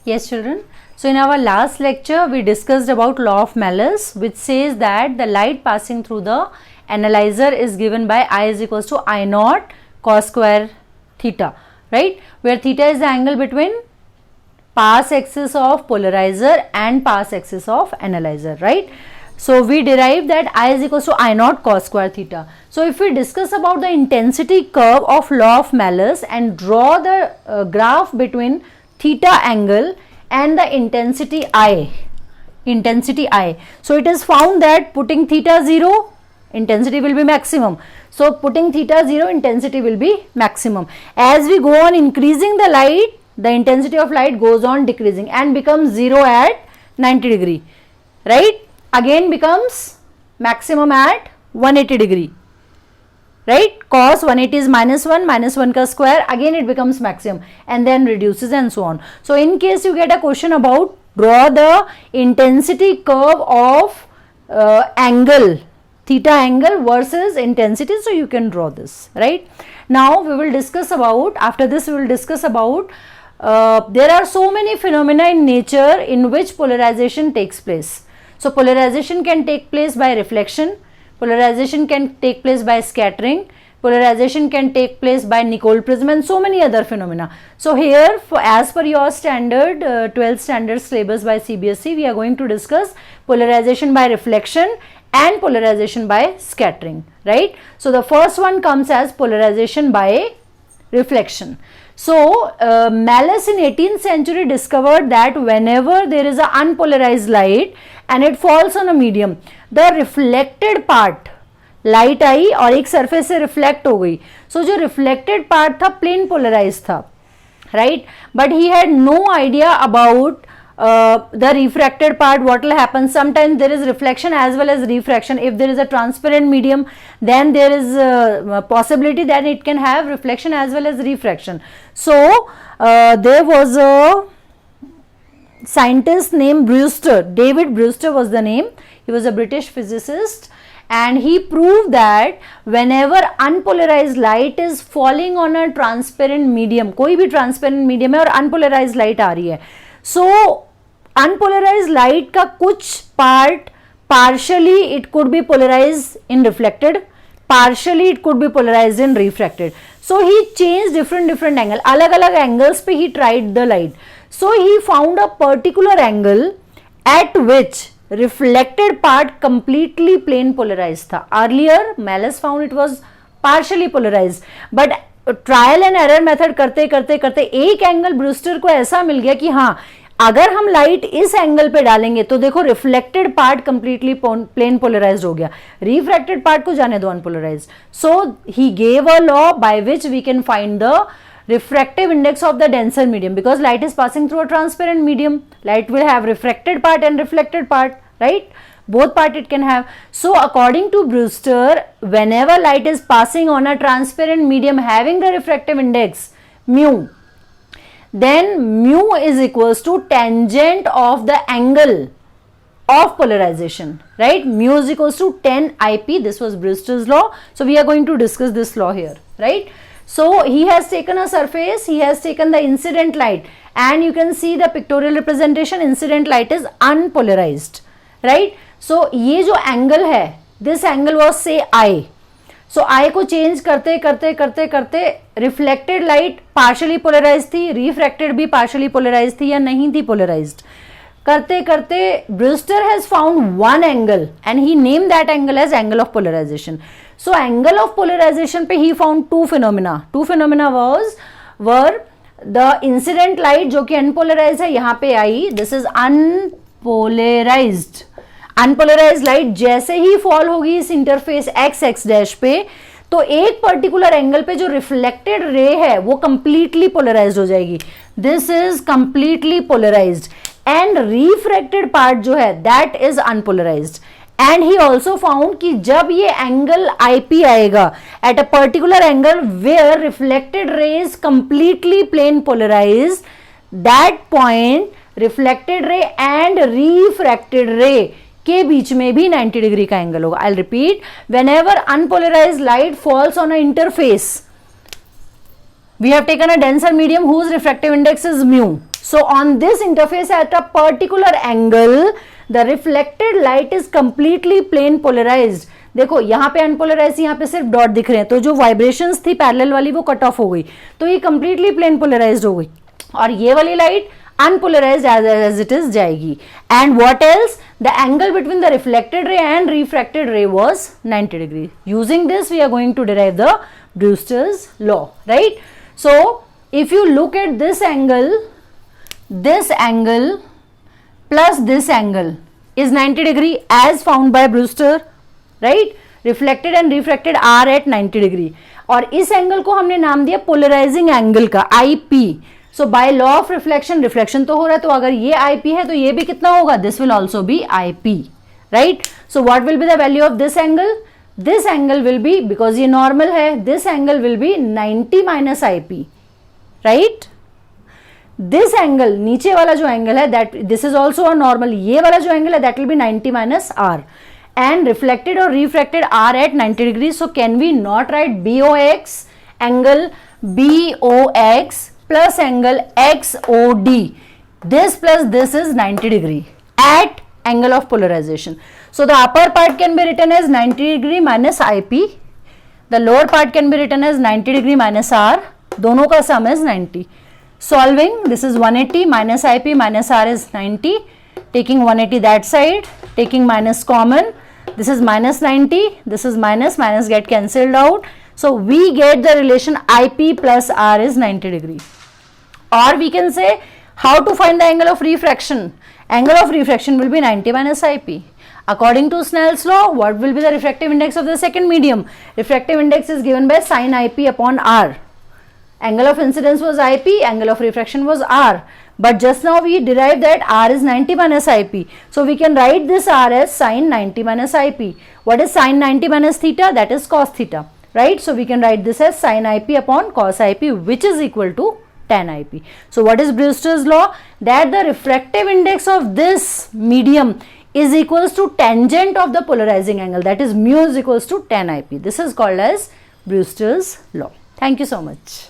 Yes, children. So in our last lecture, we discussed about law of Malus, which says that the light passing through the analyzer is given by I is equals to I naught cos square theta, right? Where theta is the angle between pass axis of polarizer and pass axis of analyzer, right? So we derive that I is equals to I naught cos square theta. So if we discuss about the intensity curve of law of Malus and draw the graph between theta angle and the intensity I. So it is found that putting theta 0, intensity will be maximum. So putting theta 0, intensity will be maximum. As we go on increasing the light, the intensity of light goes on decreasing and becomes 0 at 90 degree, right? Again becomes maximum at 180 degree. Right, cos 180 is minus 1 ka square, again it becomes maximum and then reduces and so on. So in case you get a question about draw the intensity curve of angle, theta angle versus intensity, so you can draw this, right? Now we will discuss about, after this we will discuss about there are so many phenomena in nature in which polarization takes place. So polarization can take place by reflection, polarization can take place by scattering, polarization can take place by Nicol prism and so many other phenomena. So here, as per your standard 12th standard syllabus by CBSE, we are going to discuss polarization by reflection and polarization by scattering, right? So the first one comes as polarization by reflection. So Malus in 18th century discovered that whenever there is an unpolarized light and it falls on a medium, the reflected part, light आई और एक surface से reflect हो गई, so जो reflected part था plane polarised था, right, but he had no idea about the refracted part. What will happen? Sometimes there is reflection as well as refraction. If there is a transparent medium, then there is a possibility that it can have reflection as well as refraction. So there was a scientist named Brewster. David Brewster was the name. He was a British physicist and he proved that whenever unpolarized light is falling on a transparent medium, कोई भी transparent medium है और unpolarized light आ रही है, so unpolarized light का कुछ part partially it could be polarized in reflected, partially it could be polarized in refracted. So he changed different angle, अलग अलग angles पे he tried the light. So he found a particular angle at which reflected part completely plane polarized था. Earlier Malus found it was partially polarized, but trial and error method करते करते करते एक angle Brewster को ऐसा मिल गया कि हाँ, अगर हम लाइट इस एंगल पे डालेंगे तो देखो reflected part completely plane polarised हो गया, रिफ्रैक्टेड पार्ट को जाने दो unpolarised. So he gave a law by which we can find the refractive index of the denser medium, because light is passing through a transparent medium, light will have refracted part and reflected part, right? Both part it can have. So according to Brewster, whenever light is passing on a transparent medium having the refractive index mu, then mu is equals to tangent of the angle of polarization, right? Mu is equals to 10 IP. This was Brewster's law. So we are going to discuss this law here, right? So he has taken a surface, he has taken the incident light, and you can see the pictorial representation, incident light is unpolarized, right? So ये जो angle है, this angle was say I. So I को change करते करते करते करते reflected light partially polarized थी, refracted भी partially polarized थी या नहीं थी polarized. करते करते Brewster has found one angle and he named that angle as angle of polarization. So angle of polarization पे he found two phenomena. Two phenomena were the incident light जो कि unpolarized है, यहाँ पे आई, this is unpolarized. Unpolarized light जैसे ही fall होगी इस interface x dash पे, तो एक पर्टिकुलर एंगल पे जो रिफ्लेक्टेड रे है वो कंप्लीटली पोलराइज्ड हो जाएगी. This is completely polarised and refracted part जो है that is unpolarised. And he also found कि जब ये एंगल आईपी आएगा at a particular angle where reflected ray is completely plane polarised, that point reflected ray and refracted ray के बीच में भी 90 degree का एंगल होगा. I repeat, whenever unpolarised light falls on a interface, we have taken a denser medium whose refractive index is mu, So on this interface at a particular angle, the reflected light is completely plane polarized. देखो यहाँ पे unpolarise, यहाँ पे सिर्फ dot दिख रहे हैं, तो जो वाइब्रेशंस थी पैरेलल वाली वो कट ऑफ हो गई, तो ये कंप्लीटली प्लेन पोलराइज्ड हो गई, और ये वाली light unpolarized as it is जाएगी. And what else? The angle between the reflected ray and refracted ray was 90 degree. Using this, we are going to derive the Brewster's law, right? So if you look at this angle plus this angle is 90 degree as found by Brewster, right? Reflected and refracted are at 90 degree. और इस angle को हमने नाम दिया polarising angle का, IP. So by law of reflection, reflection तो हो रहा है, तो अगर ये IP है तो ये भी कितना होगा, this will also be IP, right? So what will be the value of this angle? This angle will be, because ये नॉर्मल है, this angle will be 90 minus IP, right? This angle, नीचे वाला जो एंगल है, that this is also a normal, ये वाला जो angle है that will be 90 minus R, and reflected or refracted are at 90 degrees. So can we not write BOX, angle BOX plus angle XOD? This plus this is 90 degree at angle of polarization. So the upper part can be written as 90 degree minus IP. The lower part can be written as 90 degree minus R. दोनों का sum is 90. Solving, this is 180 minus IP minus R is 90. Taking 180 that side, taking minus common, this is minus 90, this is minus, minus get cancelled out. So we get the relation IP plus R is 90 degree. Or we can say how to find the angle of refraction. Angle of refraction will be 90 minus IP. According to Snell's law, what will be the refractive index of the second medium? Refractive index is given by sin IP upon R. Angle of incidence was IP, angle of refraction was R. But just now we derived that R is 90 minus IP. So we can write this R as sin 90 minus IP. What is sin 90 minus theta? That is cos theta, right? So we can write this as sin IP upon cos IP, which is equal to tan IP. So what is Brewster's law? That the refractive index of this medium is equals to tangent of the polarizing angle. That is mu is equals to tan IP. This is called as Brewster's law. Thank you so much.